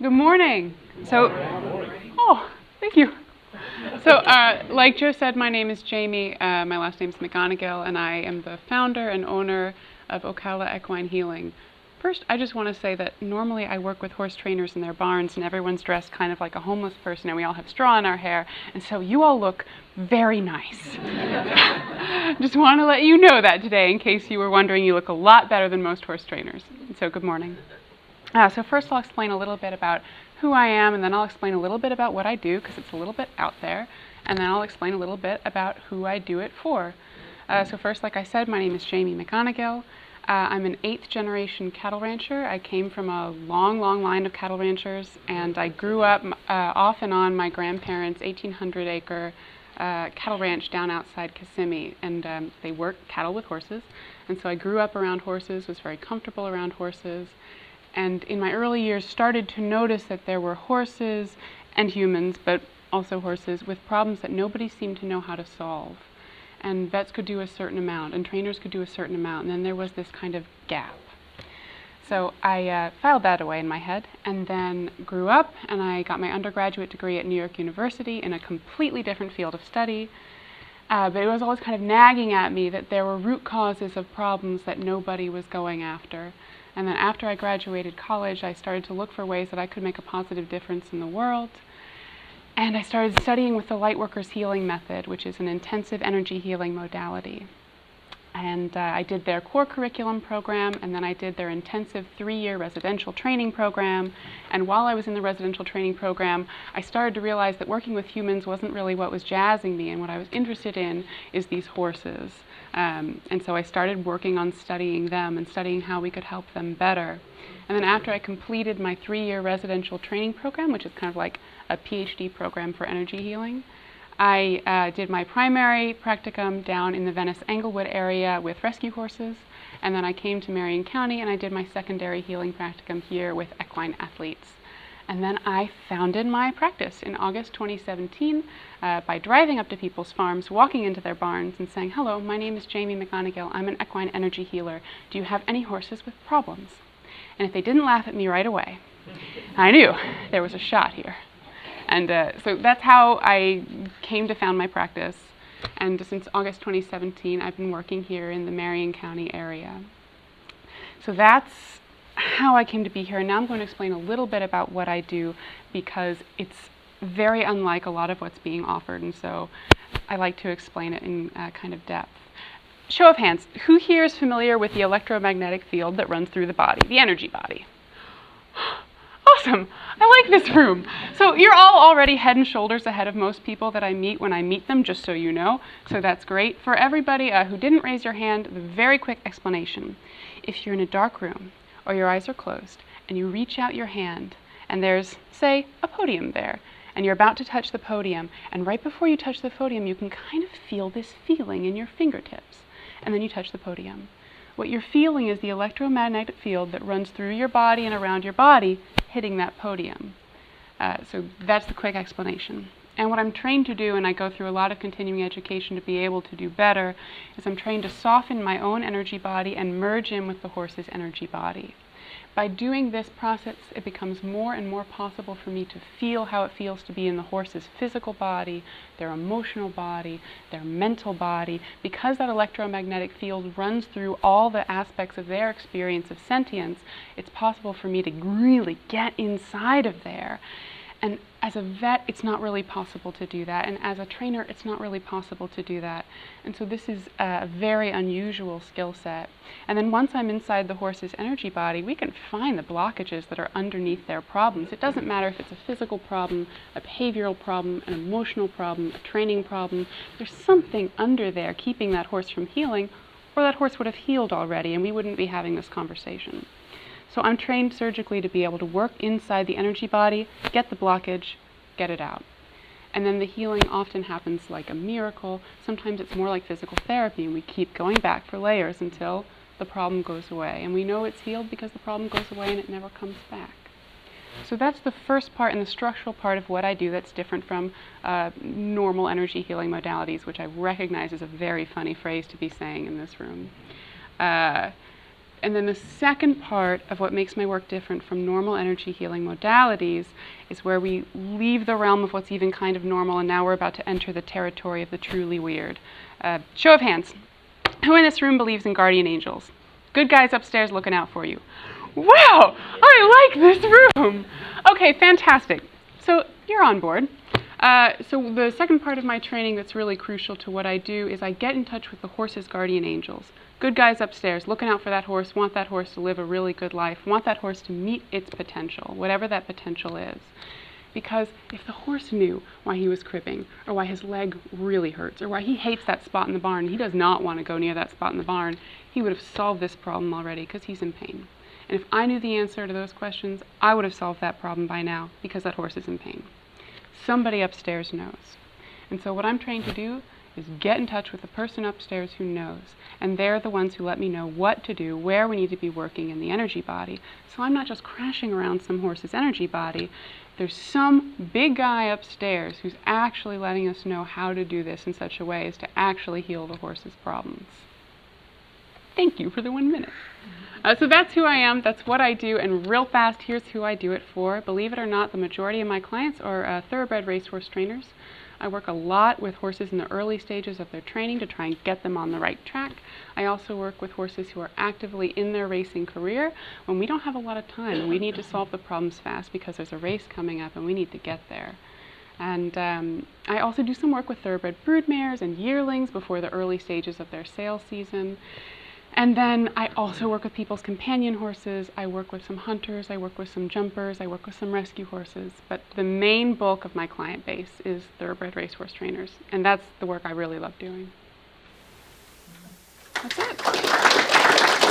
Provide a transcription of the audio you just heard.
Good morning. Oh, thank you. So, like Joe said, my name is Jamie. My last name is McGonigal, and I am the founder and owner of Ocala Equine Healing. First, I just want to say that normally I work with horse trainers in their barns, and everyone's dressed kind of like a homeless person, and we all have straw in our hair, and so you all look very nice. Just want to let you know that today, in case you were wondering. You look a lot better than most horse trainers. So, good morning. So first I'll explain a little bit about who I am, and then I'll explain a little bit about what I do, because it's a little bit out there, and then I'll explain a little bit about who I do it for. So first, like I said, my name is Jamie McGonigal. I'm an 8th generation cattle rancher. I came from a long line of cattle ranchers, and I grew up off and on my grandparents' 1,800-acre cattle ranch down outside Kissimmee, and they work cattle with horses, and so I grew up around horses, was very comfortable around horses, and in my early years started to notice that there were horses and humans, but also horses, with problems that nobody seemed to know how to solve. And vets could do a certain amount, and trainers could do a certain amount, and then there was this kind of gap. So I filed that away in my head, and then grew up, and I got my undergraduate degree at New York University in a completely different field of study. But it was always kind of nagging at me that there were root causes of problems that nobody was going after. And then after I graduated college, I started to look for ways that I could make a positive difference in the world. And I started studying with the Lightworkers Healing Method, which is an intensive energy healing modality. And I did their core curriculum program, and then I did their intensive 3-year residential training program. And while I was in the residential training program, I started to realize that working with humans wasn't really what was jazzing me, and what I was interested in is these horses. And so I started working on studying them and studying how we could help them better. And then after I completed my 3-year residential training program, which is kind of like a PhD program for energy healing, I did my primary practicum down in the Venice-Englewood area with rescue horses, and then I came to Marion County and I did my secondary healing practicum here with equine athletes. And then I founded my practice in August 2017 by driving up to people's farms, walking into their barns and saying, "Hello, my name is Jamie McGonigal. I'm an equine energy healer. Do you have any horses with problems?" And if they didn't laugh at me right away, I knew there was a shot here. And so that's how I came to found my practice. And since August 2017, I've been working here in the Marion County area. So that's how I came to be here. And now I'm going to explain a little bit about what I do, because it's very unlike a lot of what's being offered. And so I like to explain it in kind of depth. Show of hands, who here is familiar with the electromagnetic field that runs through the body, the energy body? Awesome. I like this room. So you're all already head and shoulders ahead of most people that I meet when I meet them, just so you know. So that's great. For everybody who didn't raise your hand, the very quick explanation. If you're in a dark room or your eyes are closed and you reach out your hand and there's, say, a podium there, and you're about to touch the podium, and right before you touch the podium, you can kind of feel this feeling in your fingertips, and then you touch the podium. What you're feeling is the electromagnetic field that runs through your body and around your body hitting that podium. So that's the quick explanation. And what I'm trained to do, and I go through a lot of continuing education to be able to do better, is I'm trained to soften my own energy body and merge in with the horse's energy body. By doing this process, it becomes more and more possible for me to feel how it feels to be in the horse's physical body, their emotional body, their mental body. Because that electromagnetic field runs through all the aspects of their experience of sentience, it's possible for me to really get inside of there. And as a vet, it's not really possible to do that. And as a trainer, it's not really possible to do that. And so this is a very unusual skill set. And then once I'm inside the horse's energy body, we can find the blockages that are underneath their problems. It doesn't matter if it's a physical problem, a behavioral problem, an emotional problem, a training problem. There's something under there keeping that horse from healing, or that horse would have healed already and we wouldn't be having this conversation. So I'm trained surgically to be able to work inside the energy body, get the blockage, get it out. And then the healing often happens like a miracle. Sometimes it's more like physical therapy, and we keep going back for layers until the problem goes away. And we know it's healed because the problem goes away and it never comes back. So that's the first part and the structural part of what I do that's different from normal energy healing modalities, which I recognize is a very funny phrase to be saying in this room. And then the second part of what makes my work different from normal energy healing modalities is where we leave the realm of what's even kind of normal, and now we're about to enter the territory of the truly weird. Show of hands. Who in this room believes in guardian angels? Good guys upstairs looking out for you. Wow, I like this room. Okay, fantastic. So you're on board. So the second part of my training that's really crucial to what I do is I get in touch with the horse's guardian angels. Good guys upstairs, looking out for that horse, want that horse to live a really good life, want that horse to meet its potential, whatever that potential is. Because if the horse knew why he was cribbing, or why his leg really hurts, or why he hates that spot in the barn, he does not want to go near that spot in the barn, he would have solved this problem already because he's in pain. And if I knew the answer to those questions, I would have solved that problem by now because that horse is in pain. Somebody upstairs knows. And so what I'm trying to do is get in touch with the person upstairs who knows. And they're the ones who let me know what to do, where we need to be working in the energy body. So I'm not just crashing around some horse's energy body. There's some big guy upstairs who's actually letting us know how to do this in such a way as to actually heal the horse's problems. Thank you for the 1 minute. So that's who I am, that's what I do, and real fast, here's who I do it for. Believe it or not, the majority of my clients are thoroughbred racehorse trainers. I work a lot with horses in the early stages of their training to try and get them on the right track. I also work with horses who are actively in their racing career when we don't have a lot of time and we need to solve the problems fast because there's a race coming up and we need to get there. And I also do some work with thoroughbred broodmares and yearlings before the early stages of their sale season. And then I also work with people's companion horses. I work with some hunters, I work with some jumpers, I work with some rescue horses. But the main bulk of my client base is thoroughbred racehorse trainers. And that's the work I really love doing. That's it.